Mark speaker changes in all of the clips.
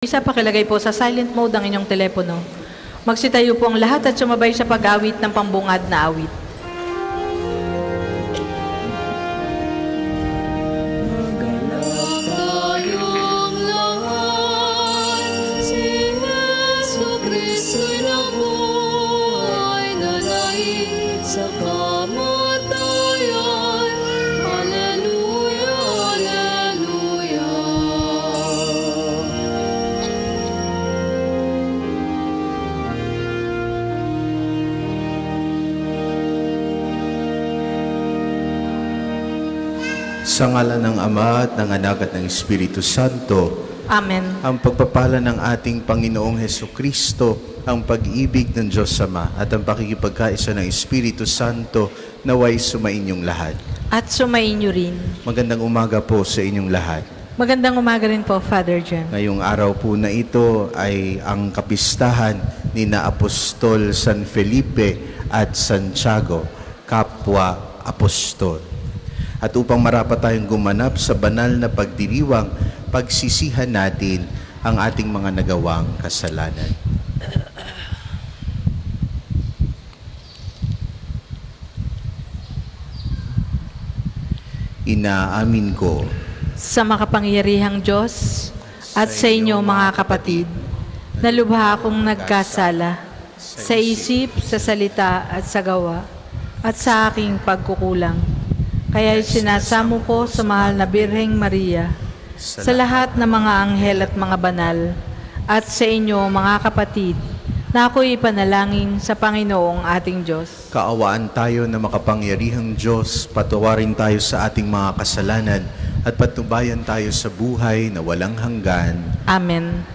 Speaker 1: Isa, pakilagay po sa silent mode ang inyong telepono. Magsitayo po ang lahat at sumabay sa pag-awit ng pambungad na awit.
Speaker 2: Sa ngalan ng Ama at ng Anak at ng Espiritu Santo.
Speaker 1: Amen.
Speaker 2: Ang pagpapala ng ating Panginoong Hesukristo, ang pag-ibig ng Diyos Ama at ang pakikipagkaisa ng Espiritu Santo naway sumainyong lahat.
Speaker 1: At sumainyo rin.
Speaker 2: Magandang umaga po sa inyong lahat.
Speaker 1: Magandang umaga rin po, Father Jem.
Speaker 2: Ngayong araw po na ito ay ang kapistahan ni na Apostol San Felipe at Santiago, kapwa apostol. At upang marapat tayong gumanap sa banal na pagdiriwang, pagsisihan natin ang ating mga nagawang kasalanan. Inaamin ko
Speaker 1: Sa makapangyarihang Diyos at sa inyo mga kapatid, na lubha akong nagkasala sa isip, sa salita at sa gawa at sa aking pagkukulang. Kaya sinasamo ko sa mahal na Birheng Maria, sa lahat ng mga anghel at mga banal, at sa inyo mga kapatid, na ako'y ipanalangin sa Panginoong ating Diyos.
Speaker 2: kaawaan tayo na makapangyarihang Diyos, patawarin tayo sa ating mga kasalanan at patnubayan tayo sa buhay na walang hanggan.
Speaker 1: Amen.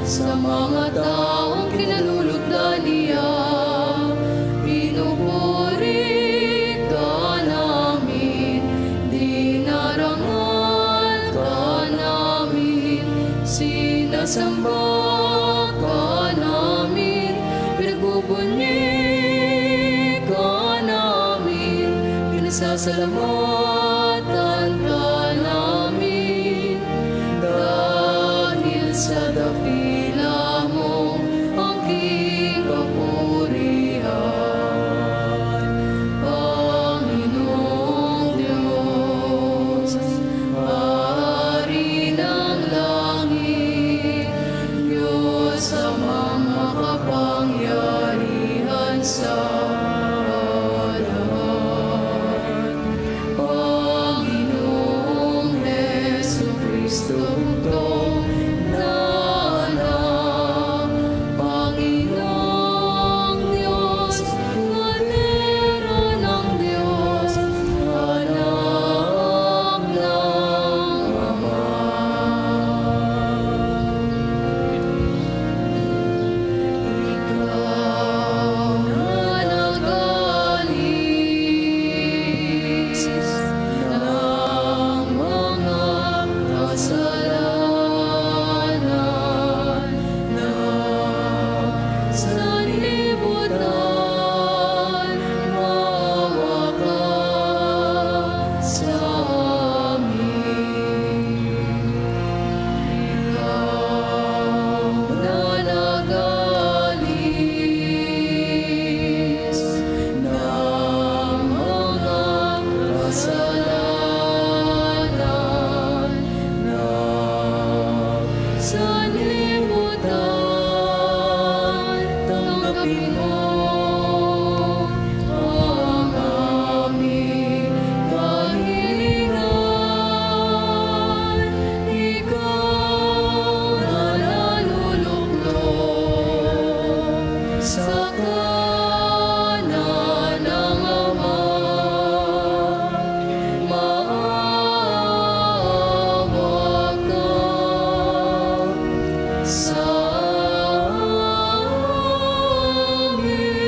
Speaker 3: Sa mga taong kinalulugdan niya, pinupuri ka namin, dinarangal ka namin, sinasamba ka namin, pinagbubunyi ka namin, pinasasalamatan ka namin, dahil sa dakila mo ang aking kapurihan. Panginoong Diyos, Hari ng langit, Diyos sa mga kapangyarihan sa lahat. tanggapin mo ang aming kahilingan. Ikaw na naluluklok sa kanan ng Ama. Maawa ka sa amin.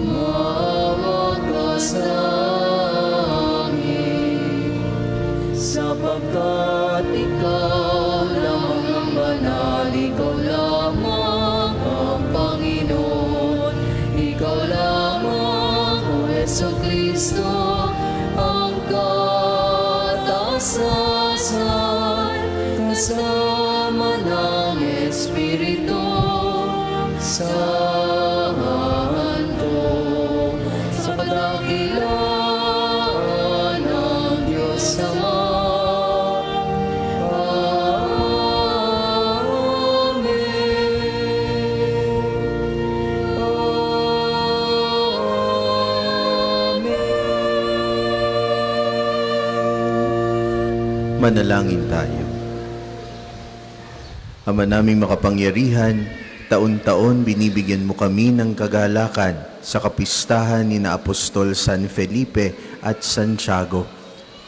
Speaker 3: Maawa ka sa amin. Sapagkat ikaw lamang ang banal, ikaw lamang ang Panginoon, ikaw lamang, O Jesucristo, ang katasasan, kasama ng Espiritu Santo, sa kadakilaan ng Diyos Ama.
Speaker 2: Manalangin tayo. Ama naming makapangyarihan, taon-taon binibigyan mo kami ng kagalakan sa kapistahan ni na Apostol San Felipe at Santiago.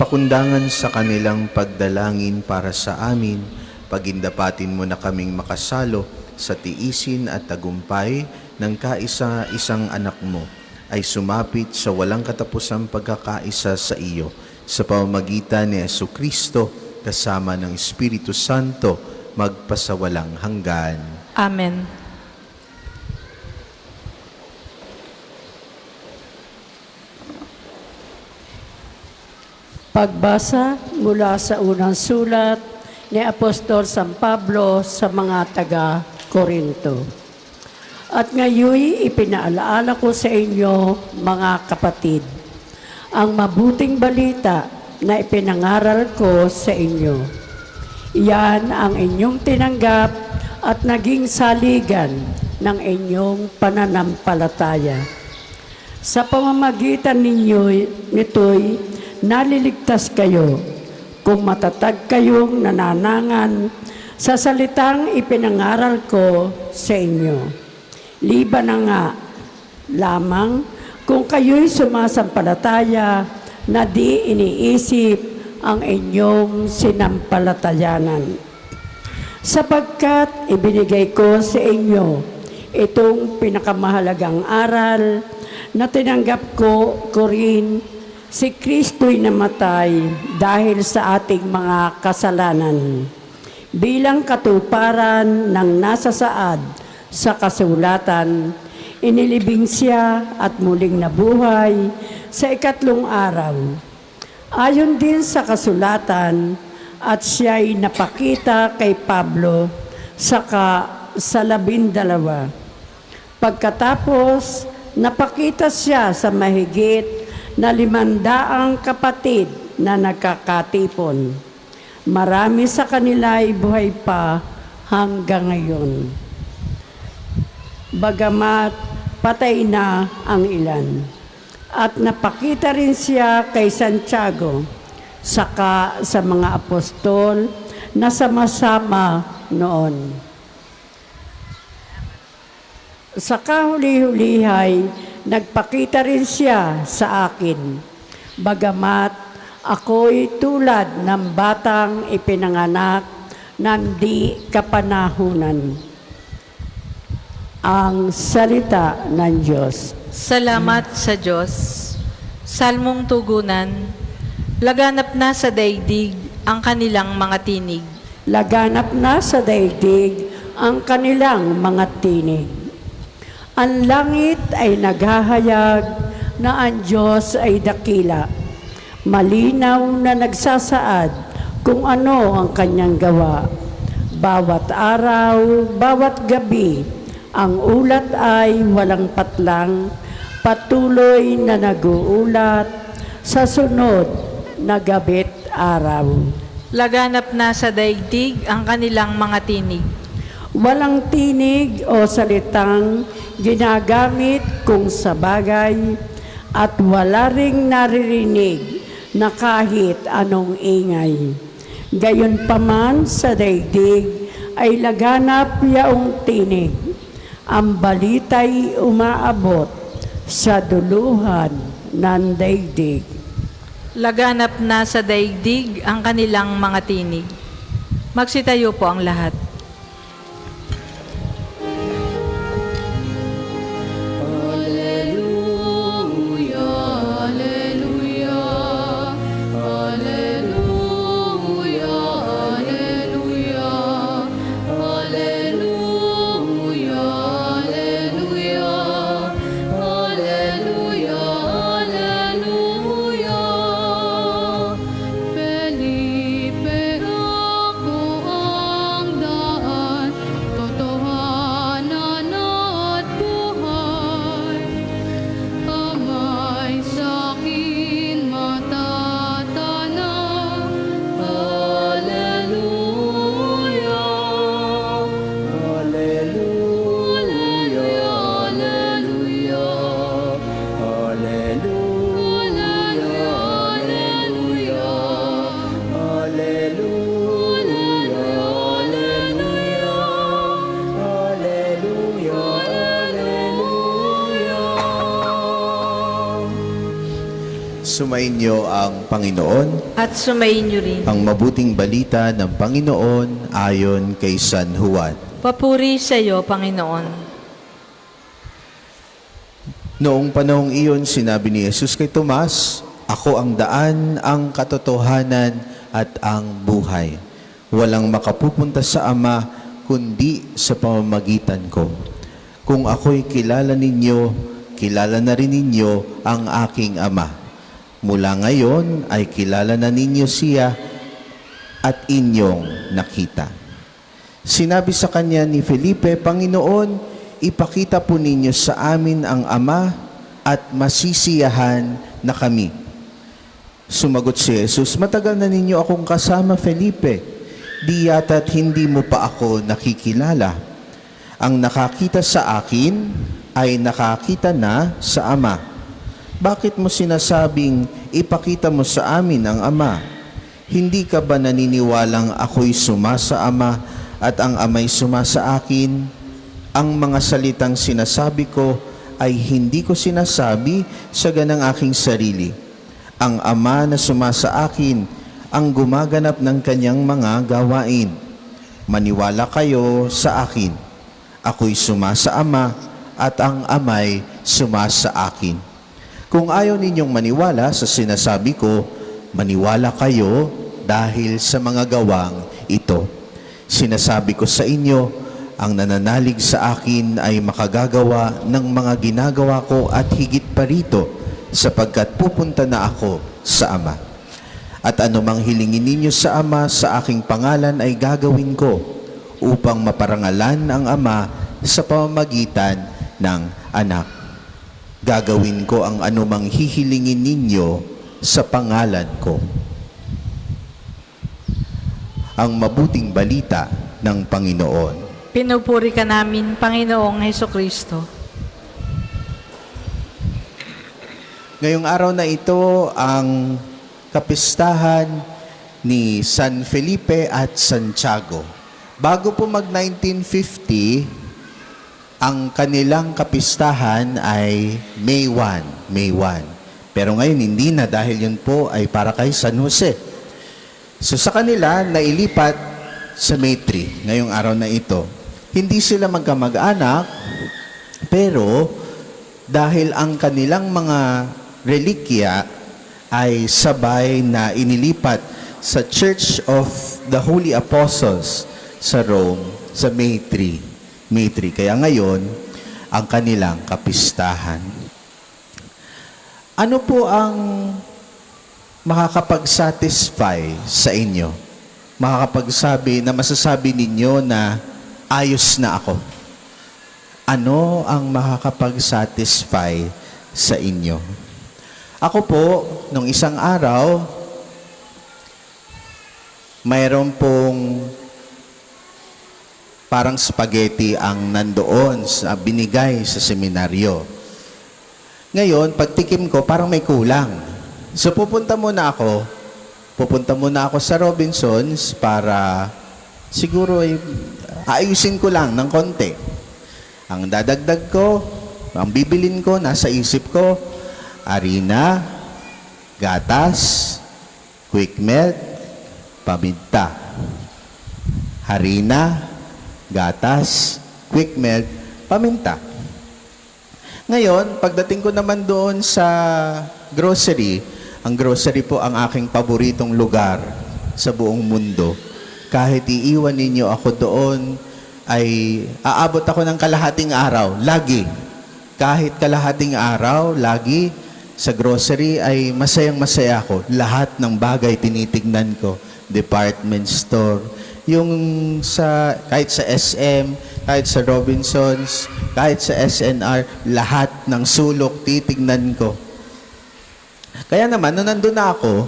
Speaker 2: Pakundangan sa kanilang pagdalangin para sa amin, pagindapatin mo na kaming makasalo sa tiisin at tagumpay ng kaisa-isang anak mo ay sumapit sa walang katapusang pagkakaisa sa iyo sa pamamagitan ni Jesucristo kasama ng Espiritu Santo magpasawalang hanggan.
Speaker 1: Amen.
Speaker 4: Pagbasa mula sa unang sulat ni Apostol San Pablo sa mga taga-Korinto. At ngayoy ipinaalaala ko sa inyo, mga kapatid, ang mabuting balita na ipinangaral ko sa inyo. Iyan ang inyong tinanggap at naging saligan ng inyong pananampalataya. Sa pamamagitan nito'y naliligtas kayo kung matatag kayong nananangan sa salitang ipinangaral ko sa inyo. Liban na nga lamang kung kayo'y sumasampalataya na di iniisip ang inyong sinampalatayanan. Sapagkat ibinigay ko sa inyo itong pinakamahalagang aral na tinanggap ko rin, si Kristo'y namatay dahil sa ating mga kasalanan. Bilang katuparan ng nasasaad sa kasulatan, inilibing siya at muling nabuhay sa ikatlong araw. Ayon din sa kasulatan, at siya'y napakita kay Pablo sa 12. Pagkatapos, napakita siya sa mahigit na 500 kapatid na nagkakatipon. Marami sa kanila ay buhay pa hanggang ngayon. Bagamat patay na ang ilan. At napakita rin siya kay Santiago, saka sa mga apostol na sama-sama noon. Sa kahuli-hulihay, nagpakita rin siya sa akin, bagamat ako'y tulad ng batang ipinanganak ng di kapanahunan. Ang salita ng Diyos.
Speaker 1: Salamat sa Diyos. Salmong tugunan, laganap na sa daigdig ang kanilang mga tinig.
Speaker 4: Laganap na sa daigdig ang kanilang mga tinig. Ang langit ay naghahayag na ang Diyos ay dakila. Malinaw na nagsasaad kung ano ang kanyang gawa. Bawat araw, bawat gabi, ang ulat ay walang patlang, patuloy na nag-uulat sa sunod na gabi't araw.
Speaker 1: Laganap na sa daigdig ang kanilang mga tinig.
Speaker 4: Walang tinig o o salitang ginagamit kung sa bagay at wala ring naririnig na kahit anong ingay. Gayunpaman sa daigdig ay laganap yaong tinig. Ang balita'y umaabot sa duluhan ng daigdig.
Speaker 1: Laganap na sa daigdig ang kanilang mga tinig. Magsitayo po ang lahat.
Speaker 3: Alleluia, alleluia, alleluia, alleluia, alleluia, alleluia, alleluia, alleluia. Felipe, ako ang daan, totohanan at buhay. Amay sa'kin matatanaw. Alleluia. Alleluia, alleluia.
Speaker 2: Sumainyo ang Panginoon,
Speaker 1: At sumayin niyo rin.
Speaker 2: ang mabuting balita ng Panginoon ayon kay San Juan.
Speaker 1: Papuri sa iyo, Panginoon.
Speaker 2: Noong panahong iyon, sinabi ni Jesus kay Tomas, "Ako ang daan, ang katotohanan at ang buhay. Walang makapupunta sa Ama kundi sa pamamagitan ko. Kung ako'y kilala ninyo, kilala na rin ninyo ang aking Ama. Mula ngayon ay kilala na ninyo siya at inyong nakita." Sinabi sa kanya ni Felipe, "Panginoon, ipakita po ninyo sa amin ang Ama at masisiyahan na kami." Sumagot si Jesus, "Matagal na ninyo akong kasama, Felipe. Di yata't hindi mo pa ako nakikilala. Ang nakakita sa akin ay nakakita na sa Ama. Bakit mo sinasabing ipakita mo sa amin ang Ama? Hindi ka ba naniniwalang ako'y suma sa Ama at ang Ama'y suma sa akin? Ang mga salitang sinasabi ko ay hindi ko sinasabi sa ganang aking sarili. Ang Ama na suma sa akin ang gumaganap ng kanyang mga gawain. Maniwala kayo sa akin. Ako'y suma sa Ama at ang Ama'y suma sa akin. Kung ayaw ninyong maniwala sa sinasabi ko, maniwala kayo dahil sa mga gawang ito. Sinasabi ko sa inyo, ang nananalig sa akin ay makagagawa ng mga ginagawa ko at higit pa rito, sapagkat pupunta na ako sa Ama. At anumang hilingin ninyo sa Ama sa aking pangalan ay gagawin ko, upang maparangalan ang Ama sa pamamagitan ng Anak. Gagawin ko ang anumang hihilingin ninyo sa pangalan ko." Ang mabuting balita ng Panginoon.
Speaker 1: Pinupuri ka namin, Panginoong Hesukristo.
Speaker 2: Ngayong araw na ito, ang kapistahan ni San Felipe at Santiago. Bago po mag-1950, ang kanilang kapistahan ay May 1, May 1. Pero ngayon hindi na dahil yun po ay para kay San Jose. So sa kanila, nailipat sa May 3, ngayong araw na ito. Hindi sila magkamag-anak, pero dahil ang kanilang mga relikya ay sabay na inilipat sa Church of the Holy Apostles sa Rome sa May 3. May 3. Kaya ngayon, ang kanilang kapistahan. Ano po ang makakapag-satisfy sa inyo? Makakapagsabi na masasabi ninyo na ayos na ako. Ano ang makakapag-satisfy sa inyo? Ako po, nung isang araw, mayroon pong parang spaghetti ang nandoon sa binigay sa seminaryo. Ngayon, pagtikim ko, parang may kulang. So pupunta muna ako sa Robinsons para siguro ayusin ko lang ng konti. Ang dadagdag ko, ang bibilin ko, nasa isip ko, harina, gatas, quick melt, paminta. Harina, gatas, quick melt, paminta. Ngayon, pagdating ko naman doon sa grocery, ang grocery po ang aking paboritong lugar sa buong mundo. Kahit iiwan ninyo ako doon, ay aabot ako ng kalahating araw, lagi. Kahit kalahating araw, lagi, sa grocery ay masayang-masaya ako. Lahat ng bagay tinitignan ko. Department store, kahit sa SM, kahit sa Robinsons, kahit sa SNR, lahat ng sulok titignan ko. Kaya naman, nung nandun na ako,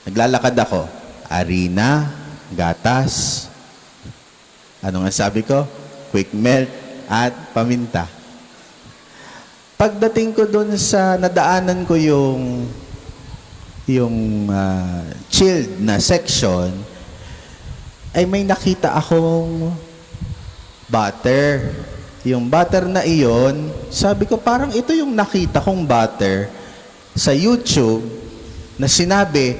Speaker 2: naglalakad ako, harina, gatas, ano nga sabi ko? Quick melt at paminta. Pagdating ko doon sa nadaanan ko yung chilled na section, ay may nakita akong butter. Yung butter na iyon, sabi ko parang ito yung nakita kong butter sa YouTube na sinabi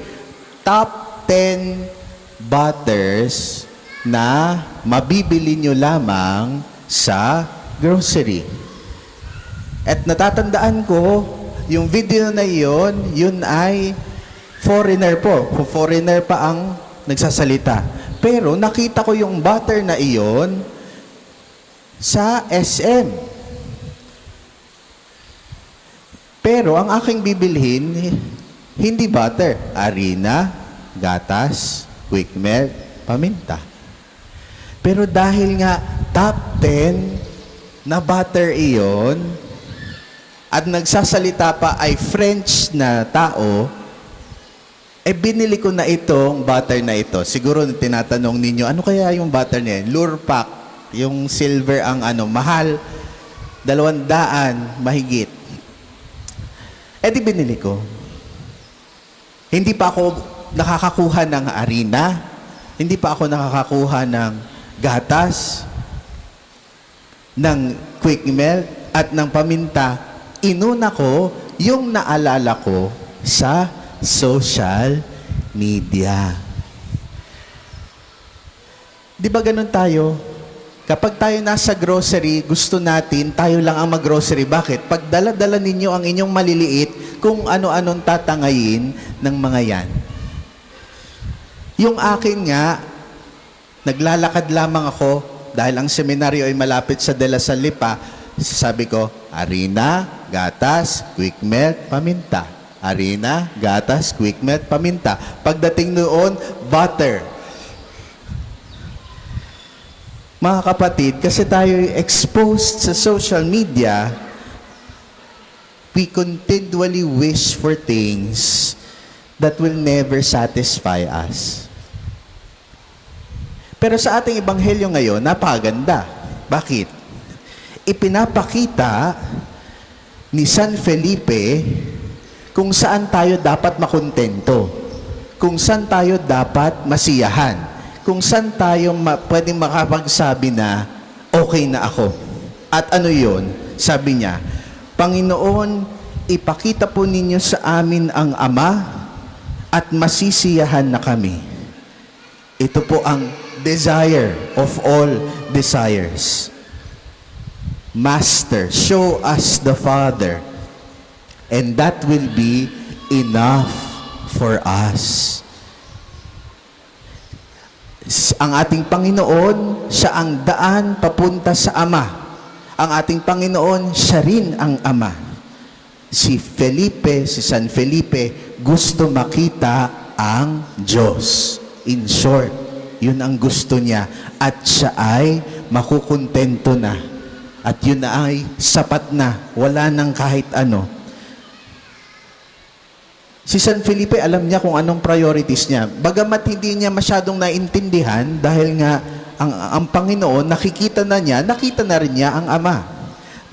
Speaker 2: top 10 butters na mabibili nyo lamang sa grocery. At natatandaan ko, yung video na iyon, yun ay foreigner po. Foreigner pa ang nagsasalita. Pero nakita ko yung butter na iyon sa SM. Pero ang aking bibilhin, hindi butter. Harina, gatas, quick melt, paminta. Pero dahil nga top 10 na butter iyon, at nagsasalita pa ay French na tao, binili ko na itong butter na ito. Siguro tinatanong ninyo, ano kaya yung butter niya? Lurpak, yung silver ang mahal, 200 mahigit. Di binili ko. Hindi pa ako nakakakuha ng harina, hindi pa ako nakakakuha ng gatas, ng quick melt, at ng paminta. Inuna ko yung naalala ko sa social media. Di ba ganun tayo? Kapag tayo nasa grocery, gusto natin, tayo lang ang mag-grocery. Bakit? Pag dala-dala ninyo ang inyong maliliit, kung ano-anong tatangayin ng mga yan. Yung akin nga, naglalakad lamang ako, dahil ang seminaryo ay malapit sa De La Salle pa, sabi ko, harina, gatas, quick melt, paminta. Harina, gatas, quick melt, paminta. Pagdating noon, butter. Mga kapatid, kasi tayo exposed sa social media, we continually wish for things that will never satisfy us. Pero sa ating ebanghelyo ngayon, napakaganda. Bakit? Ipinapakita ni San Felipe kung saan tayo dapat makontento, kung saan tayo dapat masiyahan, kung saan tayo pwedeng makapagsabi na okay na ako. At ano yun? Sabi niya, Panginoon, ipakita po ninyo sa amin ang Ama at masisiyahan na kami. Ito po ang desire of all desires. Master, show us the Father, and that will be enough for us. Ang ating Panginoon, siya ang daan papunta sa Ama. Ang ating Panginoon, siya rin ang Ama. Si San Felipe, gusto makita ang Diyos. In short, yun ang gusto niya. At siya ay makukontento na. At yun na ay sapat na. Wala nang kahit ano. Si San Felipe, alam niya kung anong priorities niya. Bagamat hindi niya masyadong naintindihan dahil nga ang Panginoon, nakita na rin niya ang Ama.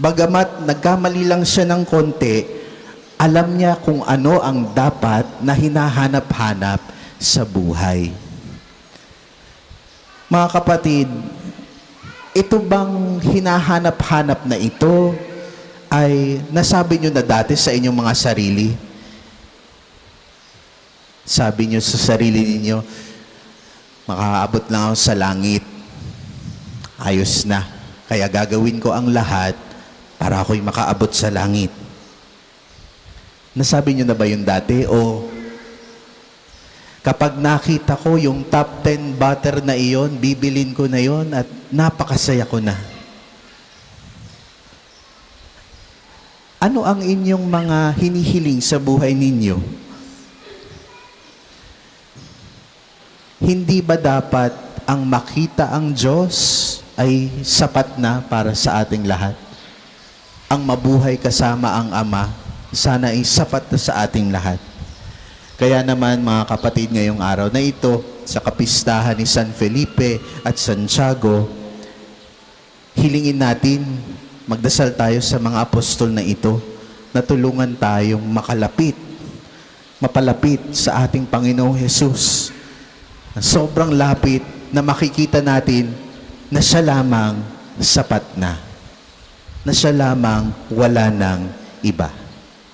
Speaker 2: Bagamat nagkamali lang siya ng konti, alam niya kung ano ang dapat na hinahanap-hanap sa buhay. Mga kapatid, ito bang hinahanap-hanap na ito ay nasabi nyo na dati sa inyong mga sarili? Sabi nyo sa sarili ninyo, makaabot lang ako sa langit. Ayos na. Kaya gagawin ko ang lahat para ako'y makaabot sa langit. Nasabi nyo na ba yun dati? O kapag nakita ko yung top 10 butter na iyon, bibilin ko na yon at napakasaya ko na. Ano ang inyong mga hinihiling sa buhay ninyo? Hindi ba dapat ang makita ang Diyos ay sapat na para sa ating lahat? Ang mabuhay kasama ang Ama, sana ay sapat na sa ating lahat. Kaya naman mga kapatid, ngayong araw na ito, sa kapistahan ni San Felipe at Santiago, hilingin natin, magdasal tayo sa mga apostol na ito, na tulungan tayong mapalapit sa ating Panginoong Hesus. Sobrang lapit na makikita natin na siya lamang sapat na siya lamang wala ng iba.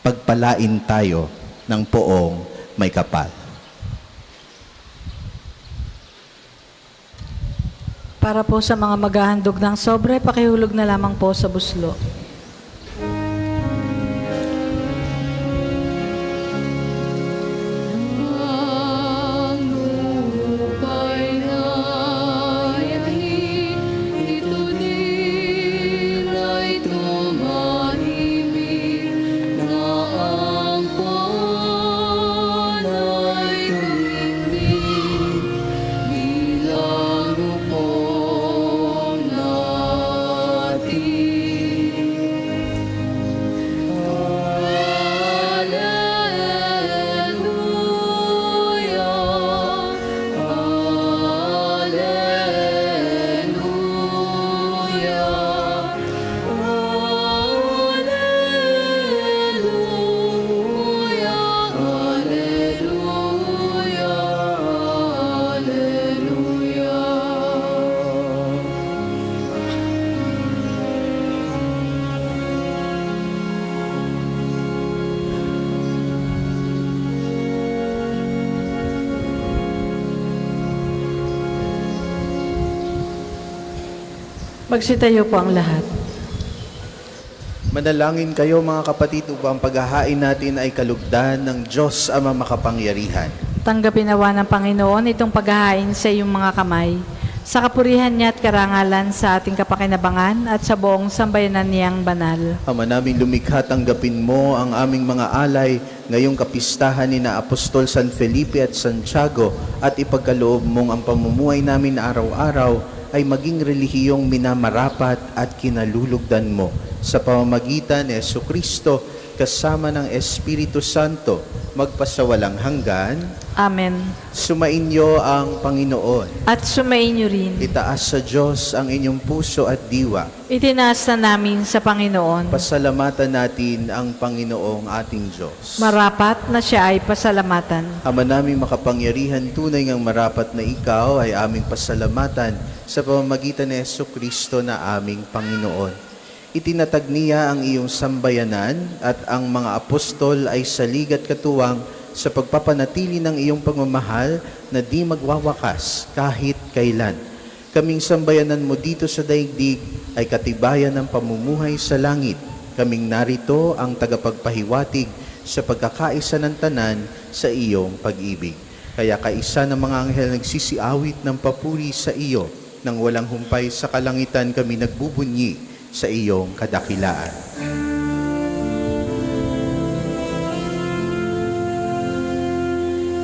Speaker 2: Pagpalain tayo ng poong may kapal.
Speaker 1: Para po sa mga maghahandog ng sobre, pakihulog na lamang po sa buslo.
Speaker 3: Ang lupa'y nayahin, ito din ay tumahimik, na ang buwan ay tumindig, bilang lupong natin.
Speaker 1: Magsitayo po ang lahat.
Speaker 2: Manalangin kayo mga kapatid upang paghahain natin ay kalugdan ng Diyos Ama makapangyarihan.
Speaker 1: Tanggapin nawa ng Panginoon itong paghahain sa iyong mga kamay, sa kapurihan niya at karangalan sa ating kapakinabangan at sa buong sambayanan niyang banal.
Speaker 2: Ama namin lumikha, tanggapin mo ang aming mga alay ngayong kapistahan ni na Apostol San Felipe at Santiago at ipagkaloob mong ang pamumuhay namin araw-araw ay maging relihiyong minamarapat at kinalulugdan mo sa pamamagitan ni Jesucristo kasama ng Espiritu Santo magpasawalang hanggan.
Speaker 1: Amen.
Speaker 2: Sumainyo ang Panginoon.
Speaker 1: At sumainyo rin.
Speaker 2: Itaas sa Diyos ang inyong puso at diwa.
Speaker 1: Itinaas na namin sa Panginoon.
Speaker 2: Pasalamatan natin ang Panginoong ating Diyos.
Speaker 1: Marapat na siya ay pasalamatan.
Speaker 2: Ama naming makapangyarihan, tunay ngang marapat na ikaw ay aming pasalamatan sa pamamagitan ni Jesucristo na aming Panginoon. Itinatag niya ang iyong sambayanan at ang mga apostol ay salig at katuwang sa pagpapanatili ng iyong pagmamahal na di magwawakas kahit kailan. Kaming sambayanan mo dito sa daigdig ay katibayan ng pamumuhay sa langit. Kaming narito ang tagapagpahiwatig sa pagkakaisa ng tanan sa iyong pag-ibig. Kaya kaisa ng mga anghel nagsisiawit ng papuri sa iyo, nang walang humpay sa kalangitan kami nagbubunyi sa iyong kadakilaan.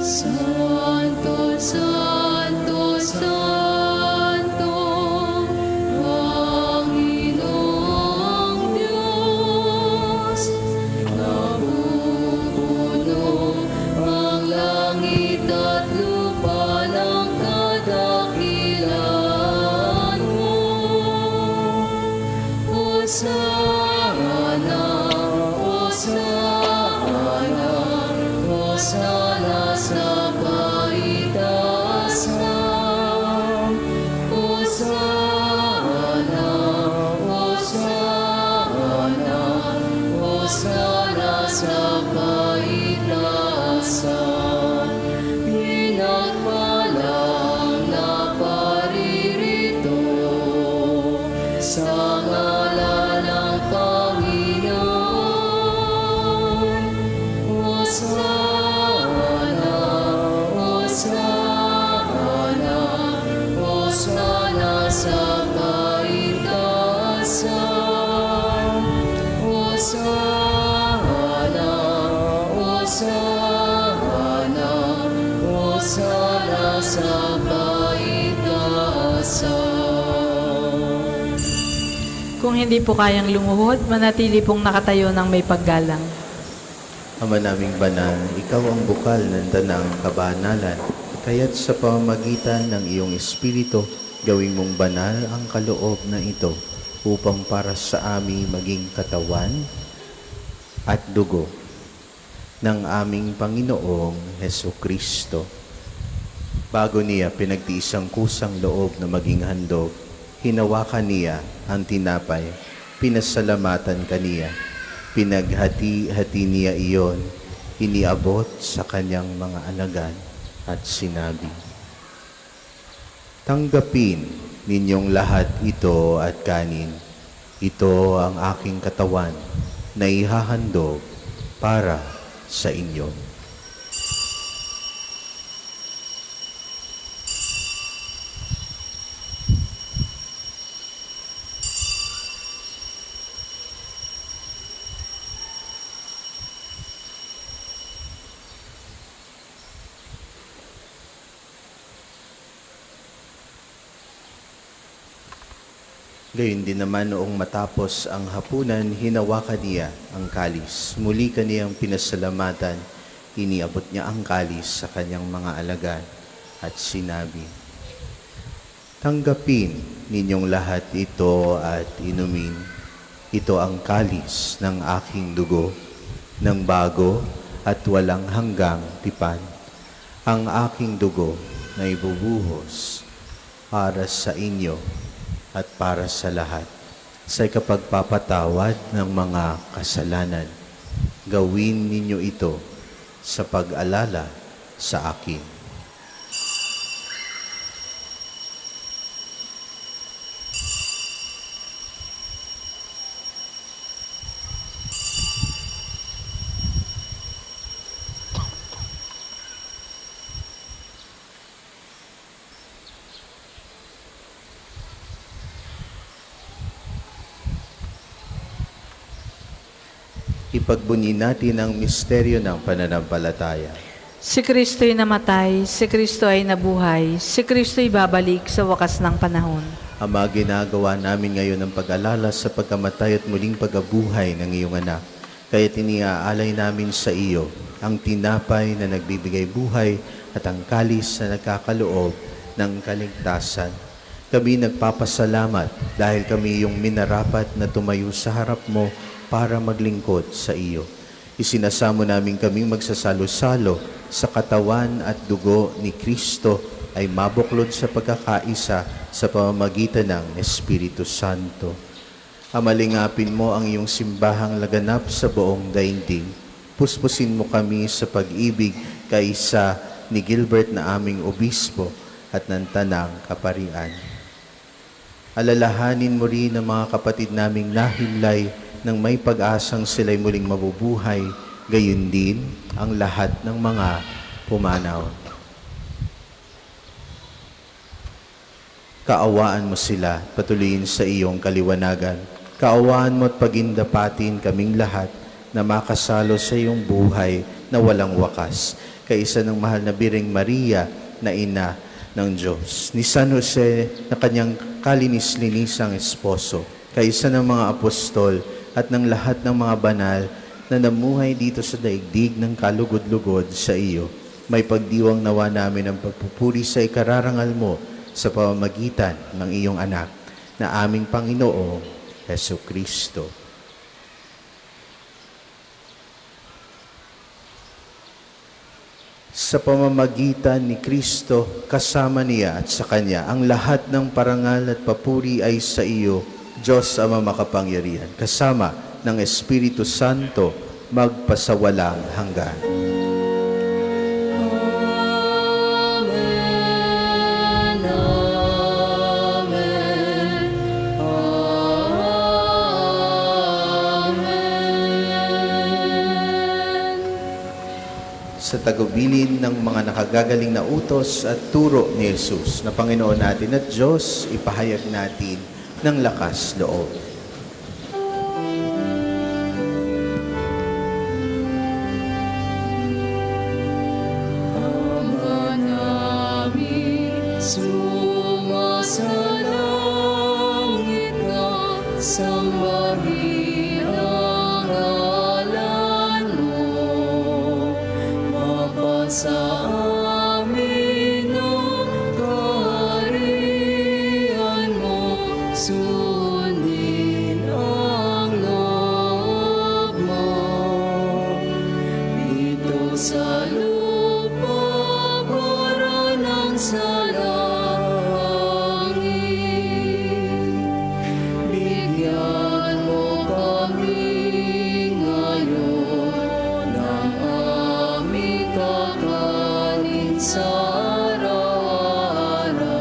Speaker 3: Santo, Santo, Santo, Panginoong Diyos, nabubuno ang langit at lupa ng kadakilaan Hosanna, Hosanna, Hosanna sa kaitaasan. Hosanna, Hosanna, Hosanna sa kaitaasan. Pinagpalang na paririto sa ngalan ng Panginoon. Hosanna, Hosanna, Hosanna sa kaitaasan. Hosanna, Hosanna, Hosanna sa kaitaasan.
Speaker 1: Kung hindi po kayang lumuhod, manatili pong nakatayo ng may paggalang.
Speaker 2: Ama naming banal, ikaw ang bukal ng tanang kabanalan. Kaya't sa pamamagitan ng iyong Espiritu, gawing mong banal ang kaloob na ito upang para sa amin maging katawan at dugo ng aming Panginoong Hesukristo. Bago niya pinagtiis ang kusang loob na maging handog, hinawakan niya ang tinapay, pinasalamatan kaniya, pinaghati-hati niya iyon, iniabot sa kanyang mga alagad at sinabi, "Tanggapin ninyong lahat ito at kanin. Ito ang aking katawan na ihahandog para sa inyo." Gayon din naman noong matapos ang hapunan, hinawakan niya ang kalis. Muli kaniyang pinasalamatan, iniabot niya ang kalis sa kanyang mga alagad at sinabi, "Tanggapin ninyong lahat ito at inumin. Ito ang kalis ng aking dugo, ng bago at walang hanggang tipan. Ang aking dugo na ibubuhos para sa inyo at para sa lahat sa kapagpapatawad ng mga kasalanan. Gawin ninyo ito sa pag-alala sa akin." Ipagbunyi natin ang misteryo ng pananampalataya.
Speaker 1: Si Kristo'y namatay, si Kristo ay nabuhay, si Kristo'y babalik sa wakas ng panahon.
Speaker 2: Ama, ginagawa namin ngayon ang pag-alala sa pagkamatay at muling pag-abuhay ng iyong anak. Kaya tiniaalay namin sa iyo ang tinapay na nagbibigay buhay at ang kalis na nagkakaloob ng kaligtasan. Kami nagpapasalamat dahil kami yung minarapat na tumayo sa harap mo para maglingkod sa iyo. Isinasamo namin kaming magsasalo-salo sa katawan at dugo ni Kristo ay mabuklod sa pagkakaisa sa pamamagitan ng Espiritu Santo. Amalingapin mo ang iyong simbahang laganap sa buong daigdig. Puspusin mo kami sa pag-ibig kaisa ni Gilbert na aming obispo at ng Tanang Kaparian. Alalahanin mo rin ang mga kapatid naming nahimlay nang may pag-asang sila'y muling mabubuhay, gayon din ang lahat ng mga pumanaw. Kaawaan mo sila, patuloyin sa iyong kaliwanagan. Kaawaan mo at pagindapatin kaming lahat na makasalo sa iyong buhay na walang wakas, kaisa ng mahal na Birheng Maria na ina ng Diyos, ni San Jose na kanyang kalinis-linisang esposo, kaisa ng mga apostol at ng lahat ng mga banal na namuhay dito sa daigdig ng kalugod-lugod sa iyo. May pagdiwang nawa namin ang pagpupuri sa ikararangal mo sa pamamagitan ng iyong anak na aming Panginoong Heso Kristo. Sa pamamagitan ni Kristo, kasama niya at sa Kanya, ang lahat ng parangal at papuri ay sa iyo, Diyos Ama makapangyarihan, kasama ng Espiritu Santo, magpasawalang hanggan.
Speaker 3: Amen. Amen.
Speaker 2: Sa tagubilin ng mga nakagagaling na utos at turo ni Jesus na Panginoon natin at Diyos, ipahayag natin ng lakas loob.
Speaker 3: Ama namin, sumasalangit ka, sambahin ang ngalan mo. Mapasa amin ang kaharian mo, sundin ang loob mo. Dito sa lupa para ng sa langit. Bigyan mo kami ngayon ng aming kakanin sa araw-araw.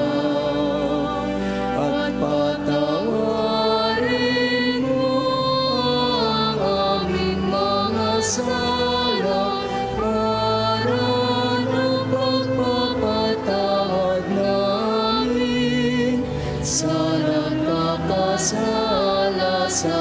Speaker 3: At patawarin mo ang aming mga sala para ng pagpapatawad namin sa nagkakasala sa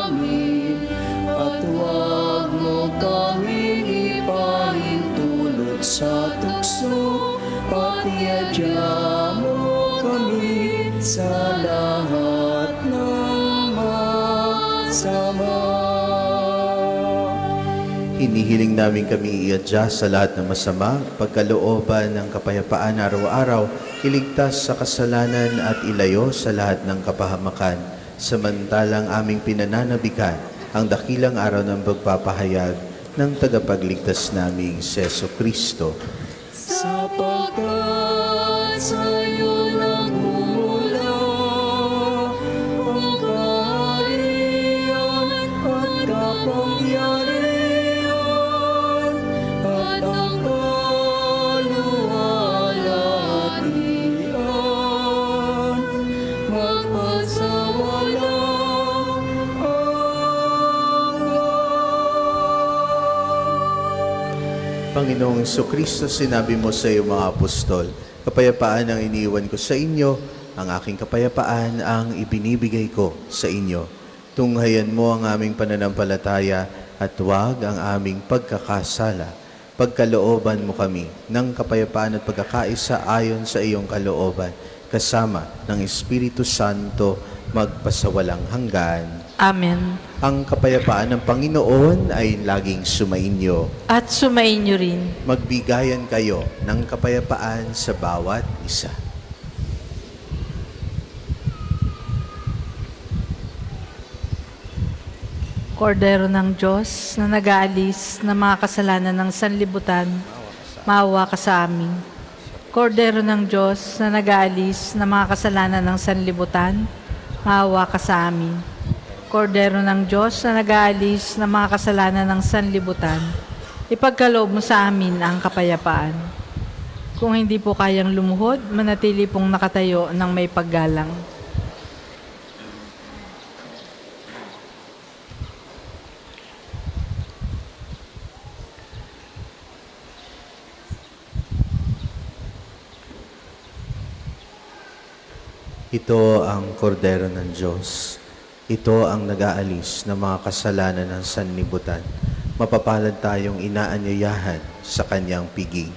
Speaker 3: amin. At huwag mo kaming ipahintulot sa tukso, pati adya mo kami sa lahat ng masama.
Speaker 2: Hinihiling namin kami iadya sa lahat ng masama, pagkalooban ng kapayapaan araw-araw, iligtas sa kasalanan at ilayo sa lahat ng kapahamakan, samantalang aming pinananabikan ang dakilang araw ng pagpapahayag ng tagapagligtas naming si Jesu Kristo.
Speaker 3: Sapagkat sa'yo nagmumula ang kaharian at kapangyarihan at ang kaluwalhatian magpasawalang
Speaker 2: Panginoong Jesucristo, sinabi mo sa iyong mga apostol, kapayapaan ang iniwan ko sa inyo, ang aking kapayapaan ang ibinibigay ko sa inyo. Tunghayan mo ang aming pananampalataya at huwag ang aming pagkakasala. Pagkalooban mo kami ng kapayapaan at pagkakaisa ayon sa iyong kalooban, kasama ng Espiritu Santo, magpasawalang hanggan.
Speaker 1: Amen.
Speaker 2: Ang kapayapaan ng Panginoon ay laging sumainyo.
Speaker 1: At sumainyo rin.
Speaker 2: Magbigayan kayo ng kapayapaan sa bawat isa.
Speaker 1: Kordero ng Diyos na nag-aalis ng mga kasalanan ng sanlibutan, maawa ka sa amin. Kordero ng Diyos na nag-aalis ng mga kasalanan ng sanlibutan, maawa ka sa amin. Kordero ng Diyos na nag-aalis ng mga kasalanan ng sanlibutan, ipagkaloob mo sa amin ang kapayapaan. Kung hindi po kayang lumuhod, manatili pong nakatayo ng may paggalang.
Speaker 2: Ito ang kordero ng Diyos. Ito ang nag-aalis ng mga kasalanan ng sanlibutan. Mapapalad tayong inaanyayahan sa kanyang piging.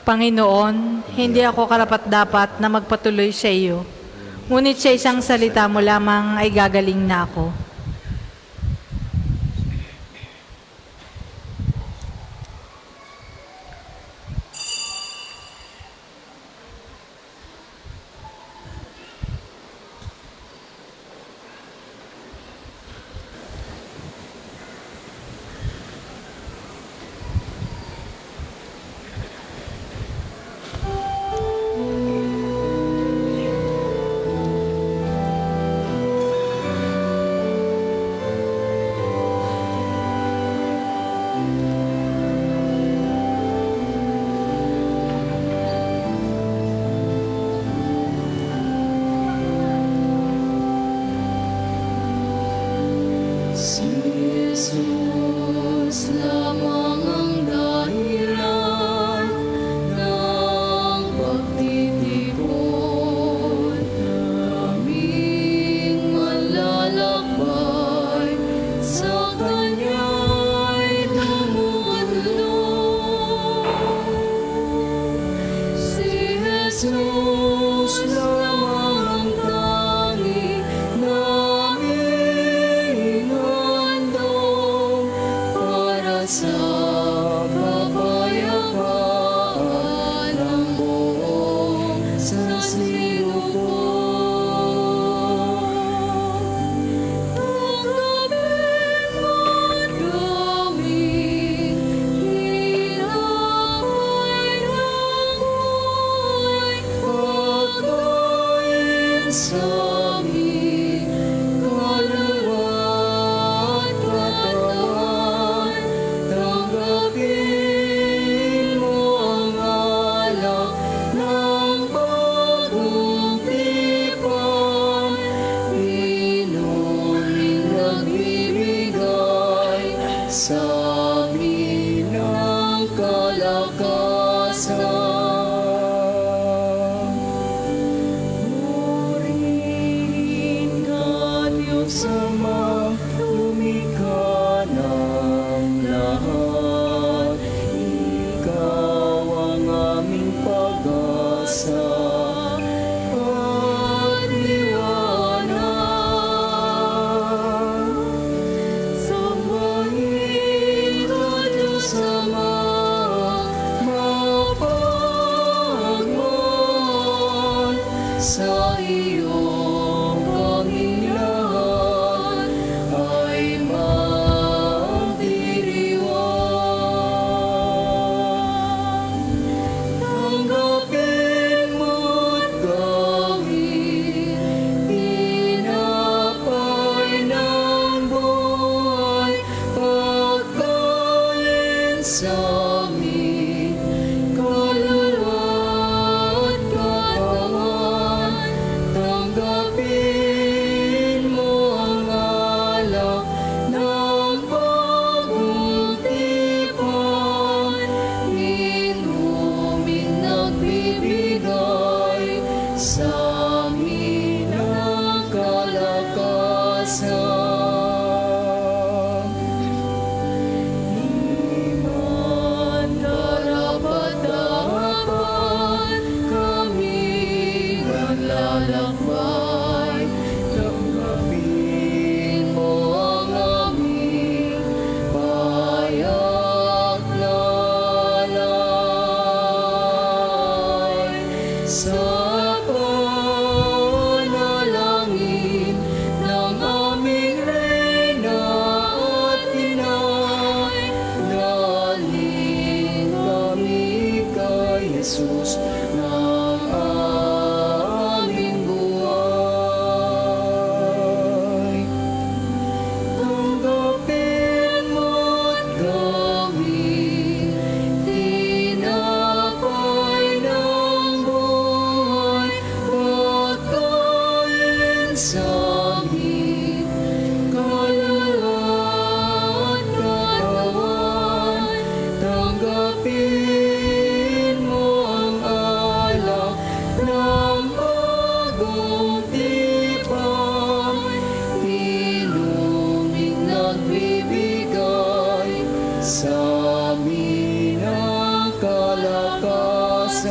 Speaker 1: Panginoon, hindi ako karapat-dapat na magpatuloy sa iyo. Ngunit sa isang salita mo lamang ay gagaling na ako.
Speaker 3: sa amin ang kalakasan. Purihin ka, Diyos Ama, lumikha ng lahat. Ikaw ang aming pag-asa at liwanag. Sambahin ka, Diyos Ama, mapagmahal sa iyong kaming lahat ay magdiriwang. Tanggapin mo't gawin tinapay ng buhay, pagkain sa amin, kaluluwa at katawan. Tanggapin mo ang alak ng bagong tipan, inuming nagbibigay sa amin ng kalakasan. Di man karapat-dapat kami naglalakbay, tanggapin mo ang aming payak lalay. Sa panalangin ng aming Reyna at Inay, daling kami kay Jesus ng aming buhay. Tanggapin mo't gawin tinapay ng buhay, pagkain sa amin, kaluluwa at katawan. Tanggapin mo ang alak ng bagong tipan, inuming nagbibigay sa amin ang kalakasan.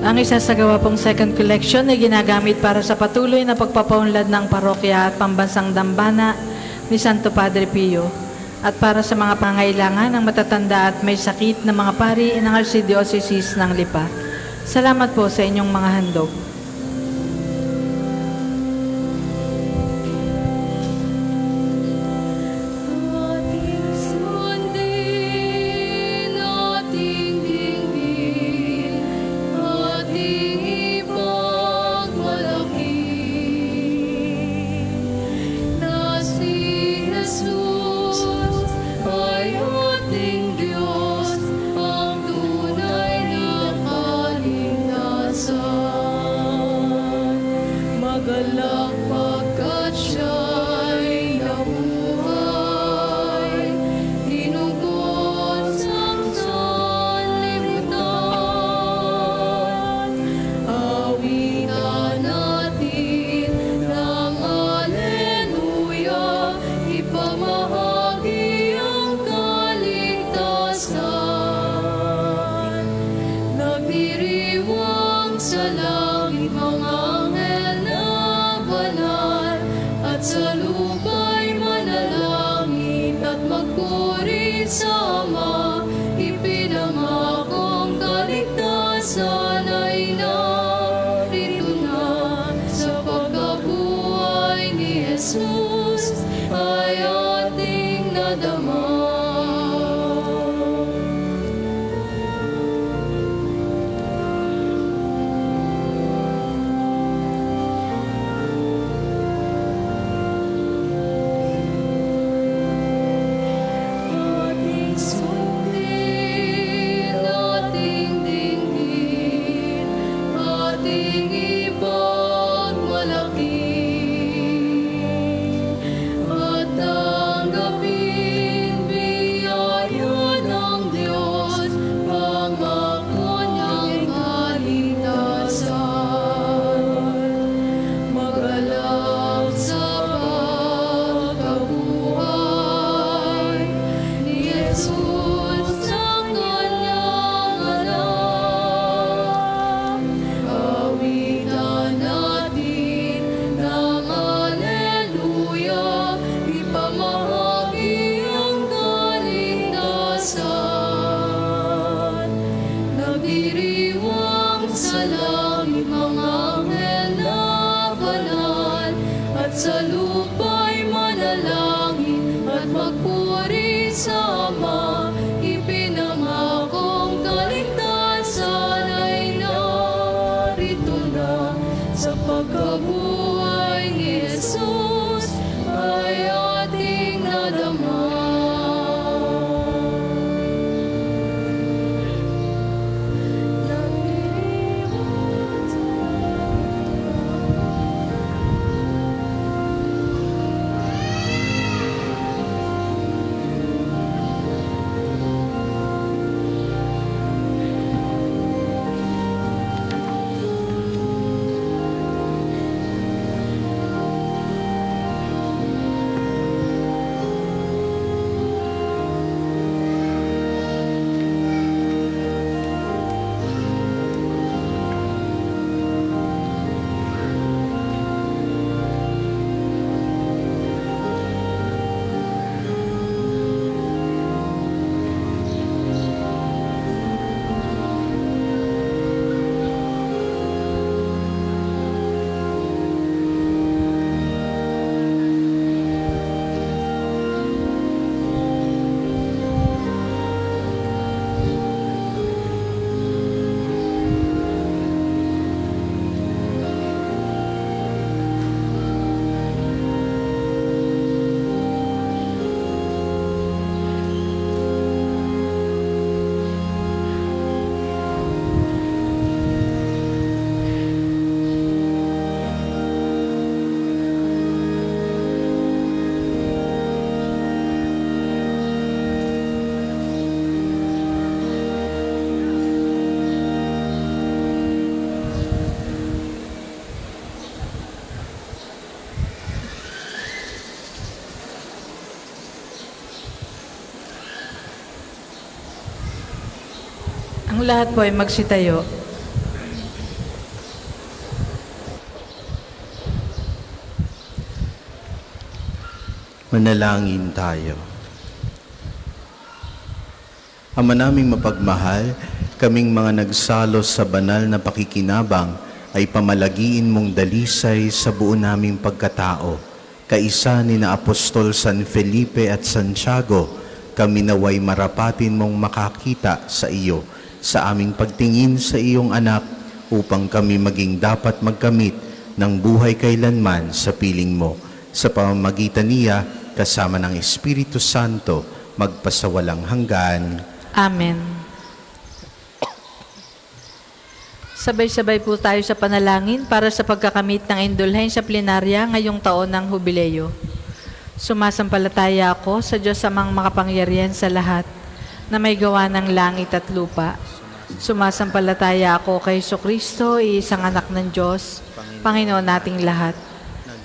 Speaker 1: Ang isasagawa pong second collection ay ginagamit para sa patuloy na pagpapaunlad ng parokya at pambansang dambana ni Santo Padre Pio at para sa mga pangailangan ng matatanda at may sakit na mga pari ng Archdiocese ng Lipa. Salamat po sa inyong mga handog.
Speaker 3: Ating sundin, ating dinggin, ating ipagmalaki na si Jesus ay ating Diyos, ang tunay na kaligtasan. Magalak pagkat siya'y nabuhay, tinugod sa sanlibutan. Awitan natin ng Alleluia, ipamahagi ang kaligtasan. Nagdiriwang sa langit mga anghel na banal, at sa lupa'y manalangin at magpuri sa Ama. Ipinangakong kaligtasan ay narito na, sa pagkabuhay ni Jesus ay ating nadama. Ating sundin, sa Ama, ipinangakong kaligtasan ay narito na. Sa pagkabuhay ni Jesus ay ating nadama. Nag-iwan sa
Speaker 1: Ang lahat po ay magsitayo.
Speaker 2: Manalangin tayo. Ama naming mapagmahal, kaming mga nagsalos sa banal na pakikinabang ay pamalagiin mong dalisay sa buo naming pagkatao. Kaisa ni na Apostol San Felipe at Santiago, kami naway marapatin mong makakita sa iyo sa aming pagtingin sa iyong anak upang kami maging dapat magkamit ng buhay kailanman sa piling mo. Sa pamamagitan niya, kasama ng Espiritu Santo, magpasawalang hanggan.
Speaker 1: Amen. Sabay-sabay po tayo sa panalangin para sa pagkakamit ng indulhensya plenarya ngayong taon ng Hubileo. Sumasampalataya ako sa Diyos amang makapangyarihan sa lahat na may gawa ng langit at lupa. Sumasampalataya ako kay Jesucristo, iisang anak ng Diyos, Panginoon nating lahat.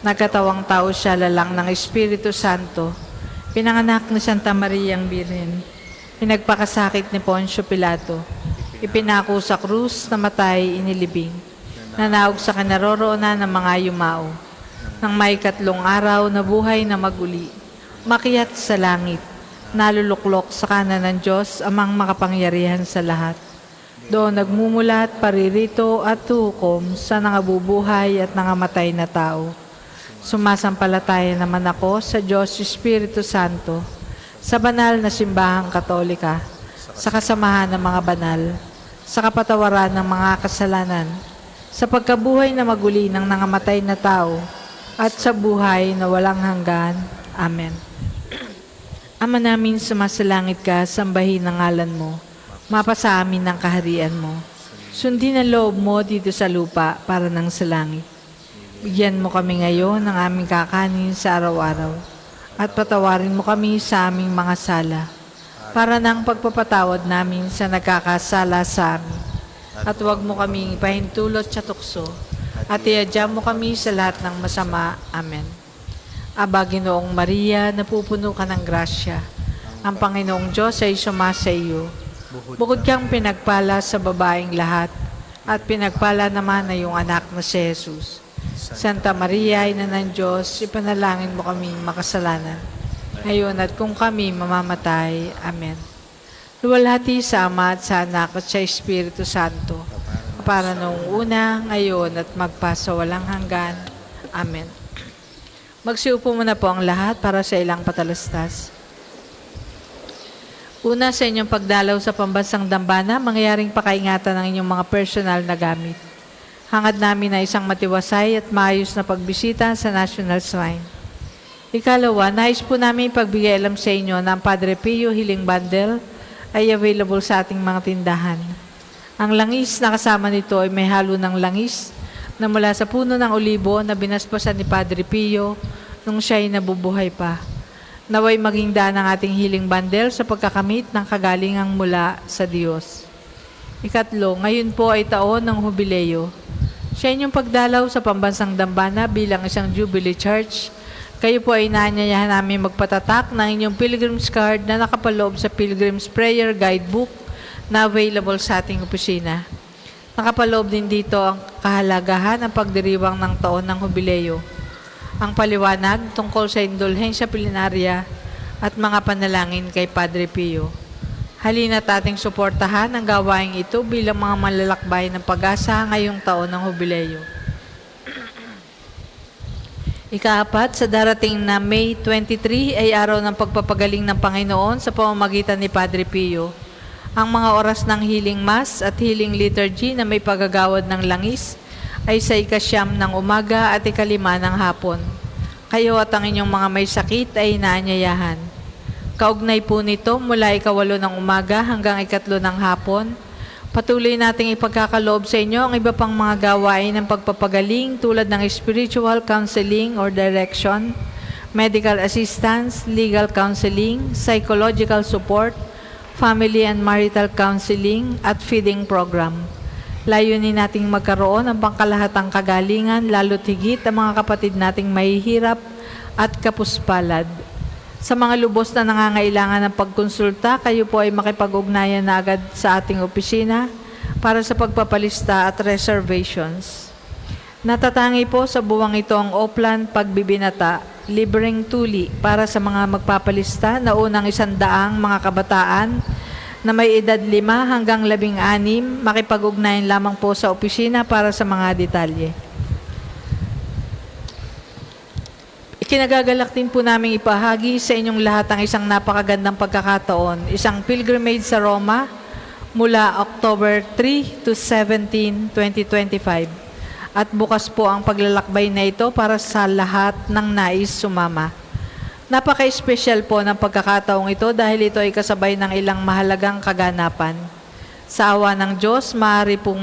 Speaker 1: Nagkatawang tao siya lalang ng Espiritu Santo, pinanganak ni Santa Maria ang Birhen, pinagpakasakit ni Poncio Pilato, ipinako sa krus, namatay, inilibing, nanaog sa kinaroroonan ng mga yumao, nang may 3 araw na buhay na maguli, makyat sa langit, naluluklok sa kanan ng Diyos amang makapangyarihan sa lahat. Doon nagmumulat, paririto at tuhukom sa nangabubuhay at nangamatay na tao. Sumasampalataya naman ako sa Diyos Espiritu Santo, sa banal na simbahang katolika, sa kasamahan ng mga banal, sa kapatawaran ng mga kasalanan, sa pagkabuhay na maguli ng nangamatay na tao, at sa buhay na walang hanggan. Amen. Ama namin, sumasalangit ka, sambahin ang ngalan mo. Mapasa amin ng kaharian mo. Sundin ang loob mo dito sa lupa para nang sa langit. Bigyan mo kami ngayon ng aming kakanin sa araw-araw. At patawarin mo kami sa aming mga sala, para nang pagpapatawad namin sa nagkakasala sa amin. At huwag mo kaming ipahintulot sa tukso, at iadya mo kami sa lahat ng masama. Amen. Aba, Ginoong Maria, napupuno ka ng grasya. Ang Panginoong Diyos ay sumasa iyo. Bukod kang pinagpala sa babaeng lahat, at pinagpala naman na iyong anak na si Jesus. Santa Maria, Ina ng Diyos, ipanalangin mo kami makasalanan, ngayon at kung kami mamamatay. Amen. Luwalhati sa Ama at sa Anak at sa Espiritu Santo, para noong una, ngayon at magpasawalang hanggan. Amen. Magsiupo muna po ang lahat para sa ilang patalastas. Una, sa inyong pagdalaw sa pambansang dambana, mangyayaring pakaingatan ng inyong mga personal na gamit. Hangad namin na isang matiwasay at maayos na pagbisita sa National Shrine. Ikalawa, nais po namin pagbigay alam sa inyo na ang Padre Pio Healing Bundle ay available sa ating mga tindahan. Ang langis na kasama nito ay may halo ng langis na mula sa puno ng olibo na binasbasan ni Padre Pio nung siya ay nabubuhay pa. Naway maging daan ang ating healing bundle sa pagkakamit ng kagalingang mula sa Diyos. Ikatlo, ngayon po ay taon ng Hubileo. Sa inyong pagdalaw sa pambansang dambana bilang isang Jubilee Church, kayo po ay inaanyayahan namin magpatatak ng inyong Pilgrim's Card na nakapaloob sa Pilgrim's Prayer Guidebook na available sa ating opisina. Nakapaloob din dito ang kahalagahan ng pagdiriwang ng taon ng Hubileo, ang paliwanag tungkol sa indulhensya plenarya at mga panalangin kay Padre Pio. Halina't ating suportahan ang gawaing ito bilang mga malalakbay ng pag-asa ngayong taon ng Hubileo. Ikaapat, sa darating na May 23 ay araw ng pagpapagaling ng Panginoon sa pamamagitan ni Padre Pio. Ang mga oras ng healing mass at healing liturgy na may paggagawad ng langis ay sa 9 ng umaga at 5 ng hapon. Kayo at ang inyong mga may sakit ay inaanyayahan. Kaugnay po nito mula 8 ng umaga hanggang 3 ng hapon, patuloy nating ipagkakaloob sa inyo ang iba pang mga gawain ng pagpapagaling tulad ng spiritual counseling or direction, medical assistance, legal counseling, psychological support, family and marital counseling, at feeding program. Layunin nating magkaroon ng pangkalahatang kagalingan, lalo't higit ang mga kapatid nating mahihirap at kapuspalad. Sa mga lubos na nangangailangan ng pagkonsulta, kayo po ay makipag-ugnayan na agad sa ating opisina para sa pagpapalista at reservations. Natatangi po sa buwang ito ang Oplan Pagbibinata, libreng tuli para sa mga magpapalista na unang 100 mga kabataan na may edad 5 hanggang 16, makipag-ugnayan lamang po sa opisina para sa mga detalye. Ikinagagalak din po namin ipahagi sa inyong lahat ang isang napakagandang pagkakataon, isang pilgrimage sa Roma mula October 3 to 17, 2025. At bukas po ang paglalakbay na ito para sa lahat ng nais sumama. Napaka-espesyal po ng pagkakataong ito dahil ito ay kasabay ng ilang mahalagang kaganapan. Sa awa ng Diyos, maaari po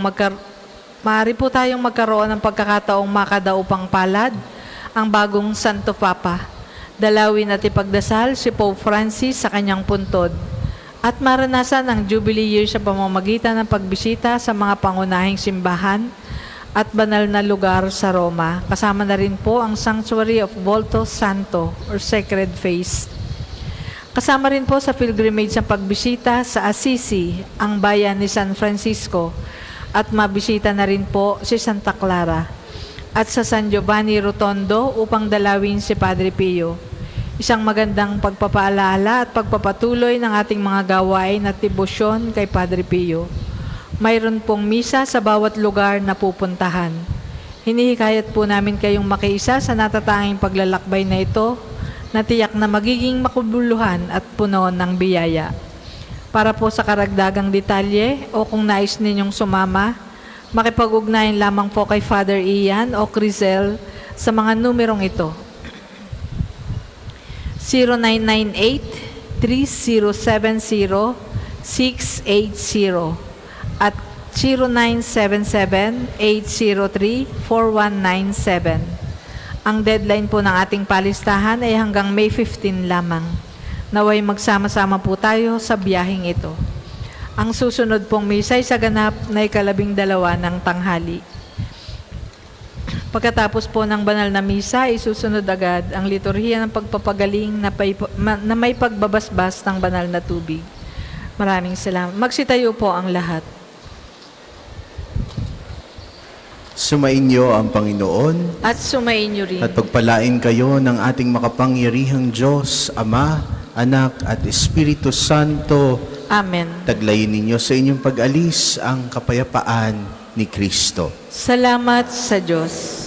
Speaker 1: tayong magkaroon ng pagkakataong makadaupang palad ang bagong Santo Papa. Dalawin at ipagdasal si Pope Francis sa kanyang puntod at maranasan ang Jubilee Year sa pamamagitan ng pagbisita sa mga pangunahing simbahan at banal na lugar sa Roma. Kasama na rin po ang Sanctuary of Volto Santo or Sacred Face. Kasama rin po sa pilgrimage ang pagbisita sa Assisi, ang bayan ni San Francisco, at mabisita na rin po si Santa Clara, at sa San Giovanni Rotondo upang dalawin si Padre Pio. Isang magandang pagpapaalaala at pagpapatuloy ng ating mga gawain at debosyon kay Padre Pio. Mayroon pong misa sa bawat lugar na pupuntahan. Hinihikayat po namin kayong makiisa sa natatanging paglalakbay na ito na tiyak na magiging makabuluhan at puno ng biyaya. Para po sa karagdagang detalye o kung nais ninyong sumama, makipag-ugnayan lamang po kay Father Ian o Crizel sa mga numerong ito. 0998-3070-680 at 0977-803-4197. Ang deadline po ng ating palistahan ay hanggang May 15 lamang. Naway magsama-sama po tayo sa biyaheng ito. Ang susunod pong misa ay sa ganap na 12 ng tanghali. Pagkatapos po ng banal na misa, isusunod agad ang liturhiya ng pagpapagaling na may pagbabasbas ng banal na tubig. Maraming salamat. Magsitayo po ang lahat.
Speaker 2: Sumainyo ang Panginoon
Speaker 1: At sumainyo rin.
Speaker 2: at pagpalain kayo ng ating makapangyarihang Diyos, Ama, Anak at Espiritu Santo.
Speaker 1: Amen.
Speaker 2: Taglayin ninyo sa inyong pag-alis ang kapayapaan ni Kristo.
Speaker 1: Salamat sa Diyos.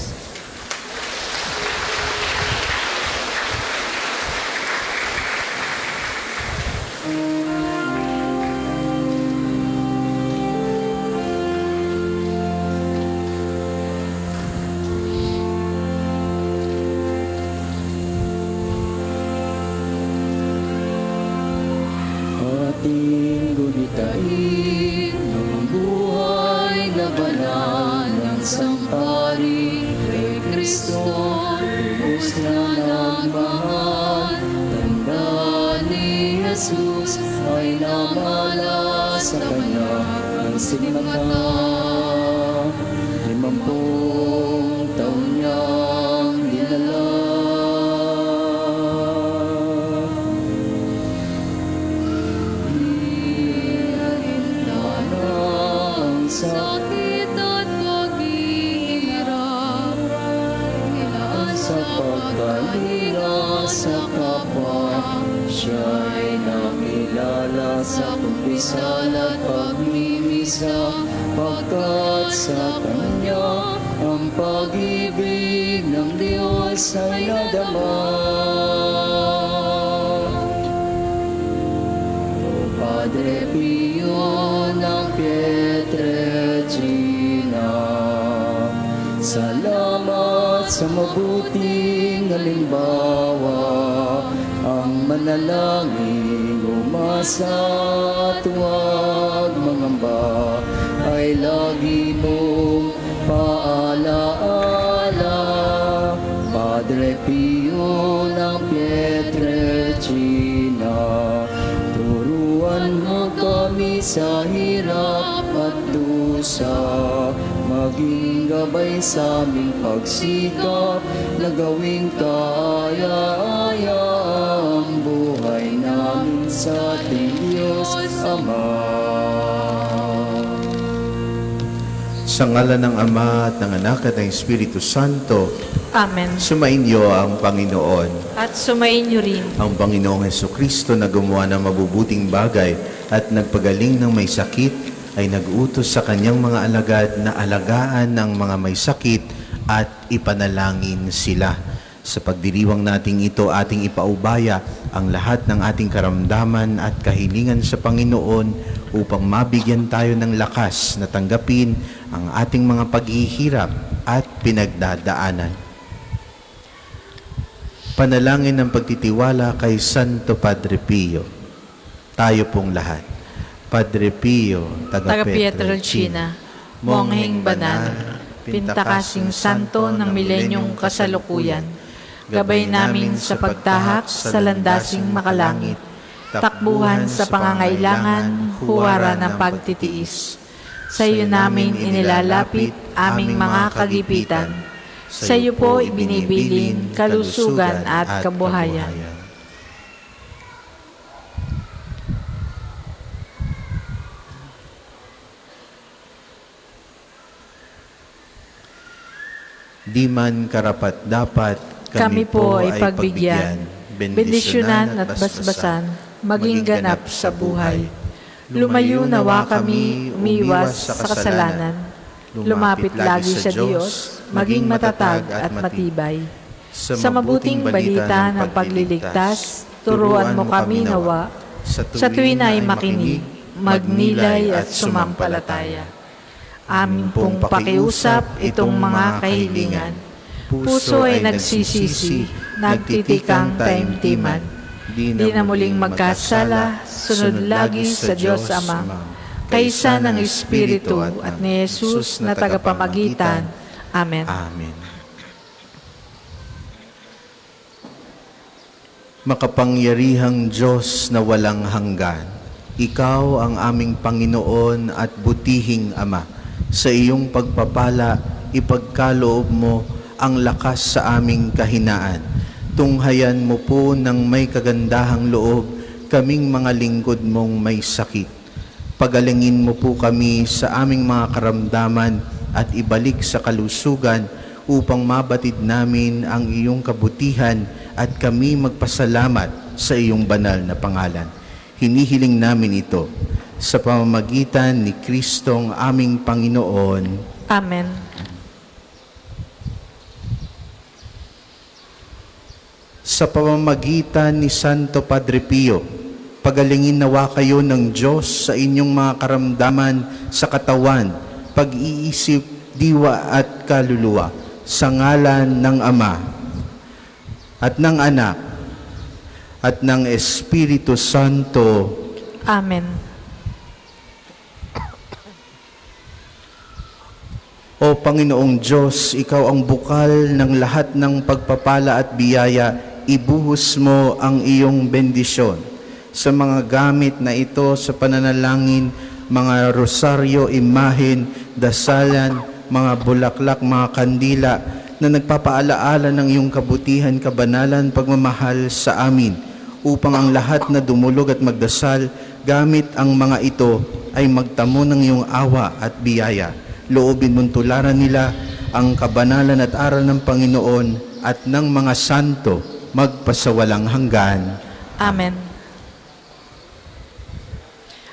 Speaker 5: ating gulitain ng buhay na banal ng sampari kay Kristo, lubos na nagmahal. Tanda ni Jesus ay namala sa kanya ng sinimata. 50 taon niyang dinala.
Speaker 3: Sakit at paghihirap, ilaan
Speaker 5: Sa pagkalinga sa kapwa, siya'y nakilala sa pagpisal at pagmimisa, pagkat sa kanya ang pag-ibig ng Diyos ay nadama. O Padre Pio ng Pietrelcina, salamat sa mabuting halimbawa. Ang manalangin, umasa at huwag mangamba ay lagi mong paalaala. Padre Pio ng Pietrelcina, turuan mo kami sa hirap at dusa, maging gabay sa aming pagsikap na gawing kaaya-aya ang buhay namin sa ating Diyos Ama.
Speaker 2: Sa ngalan ng Ama at ng Anak at ng Espiritu Santo,
Speaker 1: Amen.
Speaker 2: sumainyo ang Panginoon.
Speaker 1: At sumainyo rin.
Speaker 2: Ang Panginoong Hesukristo na gumawa ng mabubuting bagay at nagpagaling ng may sakit ay nag-utos sa kanyang mga alagad na alagaan ng mga may sakit at ipanalangin sila. Sa pagdiriwang nating ito, ating ipaubaya ang lahat ng ating karamdaman at kahilingan sa Panginoon upang mabigyan tayo ng lakas na tanggapin ang ating mga paghihirap at pinagdadaanan. Panalangin ng pagtitiwala kay Santo Padre Pio. Tayo pong lahat. Padre Pio, taga
Speaker 1: Pietrelcina, mongheng banal, pintakasing santo ng milenyong kasalukuyan, gabay namin sa pagtahak sa landasing makalangit, takbuhan sa pangangailangan, huwara ng pagtitiis. Sa iyo namin inilalapit aming mga kagipitan. Sa iyo po ibinibilin kalusugan at kabuhayan.
Speaker 2: Di man karapat-dapat,
Speaker 1: Kami po ay pagbigyan, bendisyonan at basbasan, maging ganap sa buhay. Lumayo nawa kami, umiwas sa kasalanan. Lumapit lagi sa Diyos, maging matatag at matibay. Sa mabuting balita ng pagliligtas, turuan mo kami nawa, sa tuwin ay makinig, magnilay at sumampalataya. Amin pong pakiusap itong mga kahilingan. Puso ay nagsisisi, nagtitikang taimtiman. Di na muling magkasala, sunod lagi sa Diyos Ama, kaysa ng Espiritu at ni Jesus na tagapamagitan. Amen.
Speaker 2: Amen. Makapangyarihang Diyos na walang hanggan, Ikaw ang aming Panginoon at butihing Ama. Sa iyong pagpapala, ipagkaloob mo ang lakas sa aming kahinaan. Tunghayan mo po ng may kagandahang loob kaming mga lingkod mong may sakit. Pagalingin mo po kami sa aming mga karamdaman at ibalik sa kalusugan upang mabatid namin ang iyong kabutihan at kami magpasalamat sa iyong banal na pangalan. Hinihiling namin ito sa pamamagitan ni Kristong aming Panginoon.
Speaker 1: Amen.
Speaker 2: Sa pamamagitan ni Santo Padre Pio, pagalingin nawa kayo ng Diyos sa inyong mga karamdaman sa katawan, pag-iisip, diwa at kaluluwa, sa ngalan ng Ama at ng Anak at ng Espiritu Santo.
Speaker 1: Amen.
Speaker 2: O Panginoong Diyos, Ikaw ang bukal ng lahat ng pagpapala at biyaya, ibuhos mo ang iyong bendisyon sa mga gamit na ito sa pananalangin, mga rosaryo, imahen, dasalan, mga bulaklak, mga kandila na nagpapaalaala ng iyong kabutihan, kabanalan, pagmamahal sa amin, upang ang lahat na dumulog at magdasal gamit ang mga ito ay magtamo ng iyong awa at biyaya. Loobin mong tularan nila ang kabanalan at aral ng Panginoon at ng mga santo magpasawalang hanggan.
Speaker 1: Amen.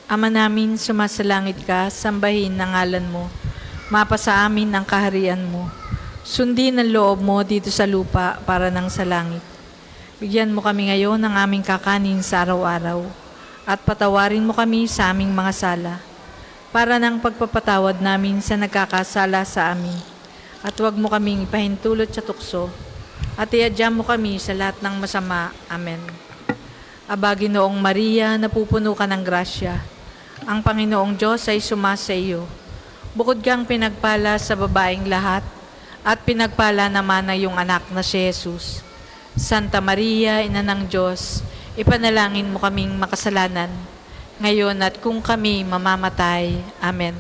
Speaker 1: Ama namin, sumasalangit ka, sambahin ang ngalan mo. Mapasa amin ang kaharian mo. Sundin ang loob mo dito sa lupa para nang sa langit. Bigyan mo kami ngayon ng aming kakanin sa araw-araw at patawarin mo kami sa aming mga sala para ng pagpapatawad namin sa nagkakasala sa amin. At huwag mo kaming ipahintulot sa tukso at iadya mo kami sa lahat ng masama. Amen. Aba, Ginoong Maria, napupuno ka ng grasya. Ang Panginoong Diyos ay sumasa iyo. Bukod kang pinagpala sa babaeng lahat, at pinagpala naman na iyong anak na si Jesus. Santa Maria, Ina ng Diyos, ipanalangin mo kaming makasalanan, ngayon at kung kami mamamatay. Amen.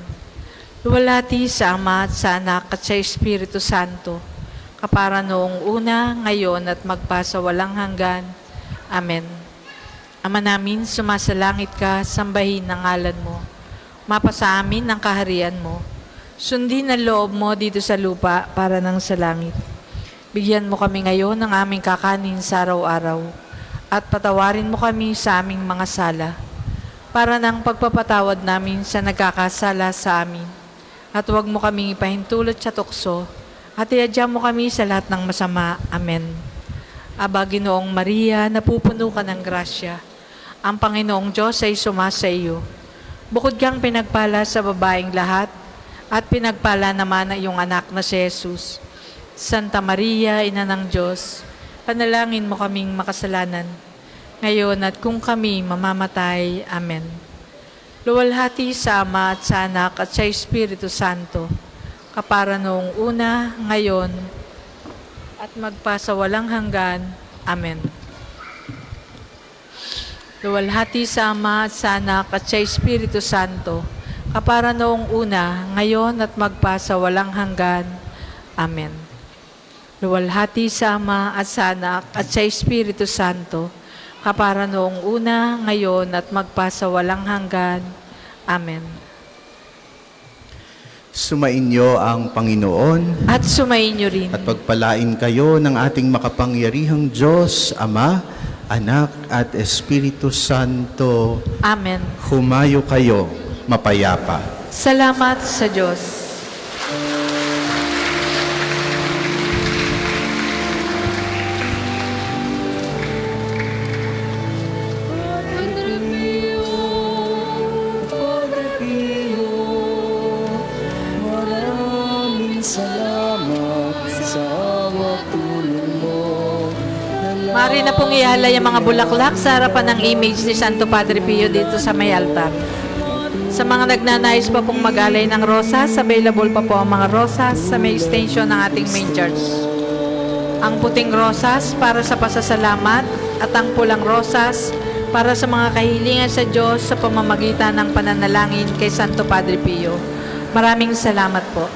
Speaker 1: Luwalhati sa Ama at sa Anak at sa Espiritu Santo, kapara noong una, ngayon at magpasawalang hanggan. Amen. Ama namin, sumasalangit ka, sambahin ang ngalan mo. Mapasa amin ang kaharian mo. Sundin ang loob mo dito sa lupa para nang sa langit. Bigyan mo kami ngayon ng aming kakanin sa araw-araw at patawarin mo kami sa aming mga sala para ng pagpapatawad namin sa nagkakasala sa amin. At huwag mo kaming ipahintulot sa tukso at iadya mo kami sa lahat ng masama. Amen. Aba, Ginoong Maria, napupuno ka ng grasya. Ang Panginoong Diyos ay sumasa iyo. Bukod kang pinagpala sa babaeng lahat, at pinagpala naman ang iyong anak na si Jesus. Santa Maria, Ina ng Diyos, panalangin mo kaming makasalanan, ngayon at kung kami mamamatay. Amen. Luwalhati sa Ama at sa Anak at sa Espiritu Santo, kapara noong una, ngayon, at magpasawalang hanggan. Amen. Luwalhati sa Ama at sa Anak at sa Espiritu Santo, kapara noong una, ngayon at magpasawalang hanggan. Amen. Luwalhati sa Ama at sa Anak at sa Espiritu Santo, kapara noong una, ngayon at magpasawalang hanggan. Amen.
Speaker 2: Sumainyo ang Panginoon
Speaker 1: At sumainyo rin.
Speaker 2: at pagpalain kayo ng ating makapangyarihang Diyos, Ama, Anak at Espiritu Santo.
Speaker 1: Amen.
Speaker 2: Humayo kayo mapayapa.
Speaker 1: Salamat sa Diyos.
Speaker 5: Padre Pio, Padre Pio, maraming salamat sa awat tulong mo.
Speaker 1: Mari na pong ihalay ang mga bulaklak sa harapan ng image ni Santo Padre Pio dito sa may altar. Sa mga nagnanais pa pong mag-alay ng rosas, available pa po ang mga rosas sa may extension ng ating main church. Ang puting rosas para sa pasasalamat at ang pulang rosas para sa mga kahilingan sa Diyos sa pamamagitan ng pananalangin kay Santo Padre Pio. Maraming salamat po.